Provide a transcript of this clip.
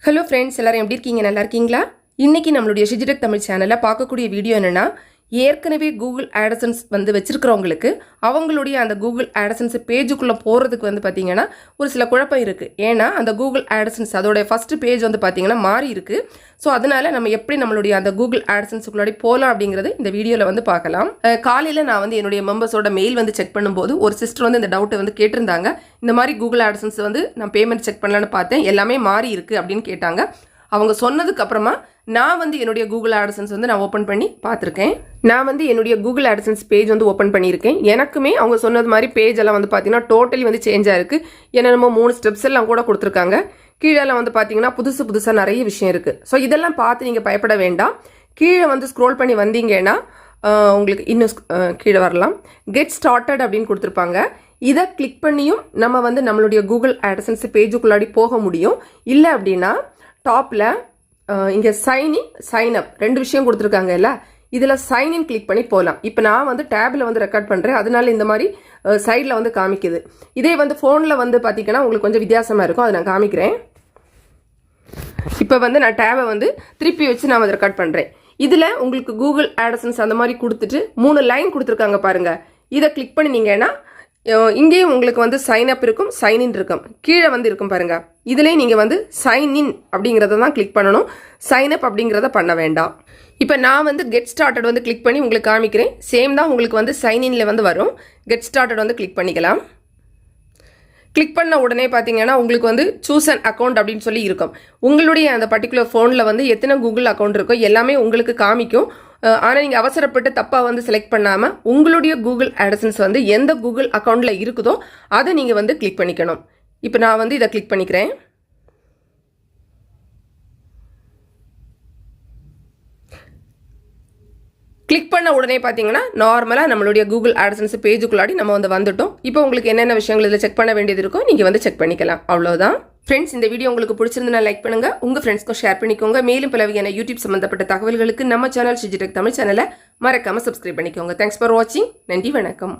Hello friends, எல்லாரும் எப்படி இருக்கீங்க? நல்லா இருக்கீங்களா? இன்றைக்கி நம்மளுடைய ஷிஜிடெக் தமிழ் சேனலில் பார்க்கக்கூடிய வீடியோ என்னென்னா, ஏற்கனவே கூகுள் ஆட்சன்ஸ் வந்து வச்சுருக்கிறவங்களுக்கு அவங்களுடைய அந்த கூகுள் ஆட்சன்ஸ் பேஜுக்குள்ளே போகிறதுக்கு வந்து பார்த்திங்கன்னா ஒரு சில குழப்பம் இருக்குது. ஏன்னா அந்த கூகுள் ஆட்சன்ஸ் அதோடைய ஃபஸ்ட்டு பேஜ் வந்து பார்த்திங்கன்னா மாறி இருக்குது. ஸோ அதனால் நம்ம எப்படி நம்மளுடைய அந்த கூகுள் ஆட்சன்ஸுக்குள்ளாடி போகலாம் அப்படிங்கிறது இந்த வீடியோவில் வந்து பார்க்கலாம். காலையில் நான் வந்து என்னுடைய மெம்பர்ஸோட மெயில் வந்து செக் பண்ணும்போது ஒரு சிஸ்டர் வந்து இந்த டவுட்டை வந்து கேட்டிருந்தாங்க. இந்த மாதிரி கூகுள் ஆட்சன்ஸ் வந்து நான் பேமெண்ட் செக் பண்ணலான்னு பார்த்தேன், எல்லாமே மாறி இருக்குது அப்படின்னு கேட்டாங்க. அவங்க சொன்னதுக்கு அப்புறமா நான் வந்து என்னுடைய கூகுள் ஆட்சன்ஸ் வந்து நான் ஓப்பன் பண்ணி பார்த்துருக்கேன். நான் வந்து என்னுடைய கூகுள் ஆட்சன்ஸ் பேஜ் வந்து ஓப்பன் பண்ணியிருக்கேன். எனக்குமே அவங்க சொன்னது மாதிரி பேஜ் எல்லாம் வந்து பார்த்தீங்கன்னா டோட்டலி வந்து சேஞ்சாக இருக்குது. ஏன்னா நம்ம 3 ஸ்டெப்ஸ் எல்லாம் கூட கொடுத்துருக்காங்க. கீழெல்லாம் வந்து பார்த்தீங்கன்னா புதுசாக நிறைய விஷயம் இருக்குது. ஸோ இதெல்லாம் பார்த்து நீங்கள் பயப்பட வேண்டாம். கீழே வந்து ஸ்க்ரோல் பண்ணி வந்தீங்கன்னா உங்களுக்கு இன்னும் கீழே வரலாம். கெட் ஸ்டார்டட் அப்படின்னு கொடுத்துருப்பாங்க. இதை கிளிக் பண்ணியும் நம்ம வந்து நம்மளுடைய கூகுள் ஆட்சன்ஸ் பேஜுக்குள்ளாடி போக முடியும். இல்லை அப்படின்னா டாப்பில் இங்கே சைன்இன் சைன்அப் 2 விஷயம் கொடுத்துருக்காங்க இல்லை, இதில் சைன்இன் கிளிக் பண்ணி போகலாம். இப்போ நான் வந்து டேபில் வந்து ரெக்கார்ட் பண்ணுறேன், அதனால இந்த மாதிரி சைடில் வந்து காமிக்குது. இதே வந்து ஃபோனில் வந்து பார்த்திங்கன்னா உங்களுக்கு கொஞ்சம் வித்தியாசமாக இருக்கும், அதை நான் காமிக்கிறேன். இப்போ வந்து நான் டேபை வந்து திருப்பி வச்சு நான் வந்து ரெக்கார்ட் பண்ணுறேன். இதில் உங்களுக்கு கூகுள் ஆட்சன்ஸ் அந்த மாதிரி கொடுத்துட்டு 3 லைன் கொடுத்துருக்காங்க பாருங்கள். இதை கிளிக் பண்ணினீங்கன்னா இங்கேயும் உங்களுக்கு வந்து சைன் அப் இருக்கும், சைன்இன் இருக்கும். கீழே வந்து இருக்கும் பாருங்கள். இதுலேயும் நீங்கள் வந்து சைன்இன் அப்படிங்கிறத தான் கிளிக் பண்ணணும், சைன் அப் அப்படிங்கிறத பண்ண வேண்டாம். இப்போ நான் வந்து கெட் ஸ்டார்டட் வந்து கிளிக் பண்ணி உங்களுக்கு காமிக்கிறேன். சேம் தான் உங்களுக்கு வந்து சைன்இன்ல வந்து வரும். கெட் ஸ்டார்டட் வந்து கிளிக் பண்ணிக்கலாம். கிளிக் பண்ண உடனே பார்த்தீங்கன்னா உங்களுக்கு வந்து சூஸ் அன் அக்கௌண்ட் அப்படின்னு சொல்லி இருக்கும். உங்களுடைய அந்த பர்டிகுலர் ஃபோனில் வந்து எத்தனை கூகுள் அக்கௌண்ட் இருக்கோ எல்லாமே உங்களுக்கு காமிக்கும். ஆனால் நீங்கள் அவசரப்பட்டு தப்பாக வந்து செலக்ட் பண்ணாமல் உங்களுடைய கூகுள் ஆட்சன்ஸ் வந்து எந்த கூகுள் அக்கௌண்ட்டில் இருக்குதோ அதை நீங்கள் வந்து கிளிக் பண்ணிக்கணும். இப்போ நான் வந்து இதை கிளிக் பண்ணிக்கிறேன். கிளிக் பண்ண உடனே பார்த்தீங்கன்னா நார்மலாக நம்மளுடைய கூகுள் ஆட்சன்ஸ் பேஜுக்குள்ளாடி நம்ம வந்து வந்துட்டோம். இப்போ உங்களுக்கு என்னென்ன விஷயங்கள் இதில் செக் பண்ண வேண்டியது இருக்கோ நீங்கள் வந்து செக் பண்ணிக்கலாம். அவ்வளோதான் ஃப்ரெண்ட்ஸ். இந்த வீடியோ உங்களுக்கு பிடிச்சிருந்தா லைக் பண்ணுங்கள், உங்கள் ஃப்ரெண்ட்ஸ்க்கும் ஷேர் பண்ணிக்கோங்க. மேலும் பல வகையான யூடியூப் சம்மந்தப்பட்ட தகவல்களுக்கு நம்ம சேனல் ஷிஜிடெக் தமிழ் சேனலை மறக்காமல் சப்ஸ்கிரைப் பண்ணிக்கோங்க. தேங்க்ஸ் ஃபார் வாட்சிங். நன்றி, வணக்கம்.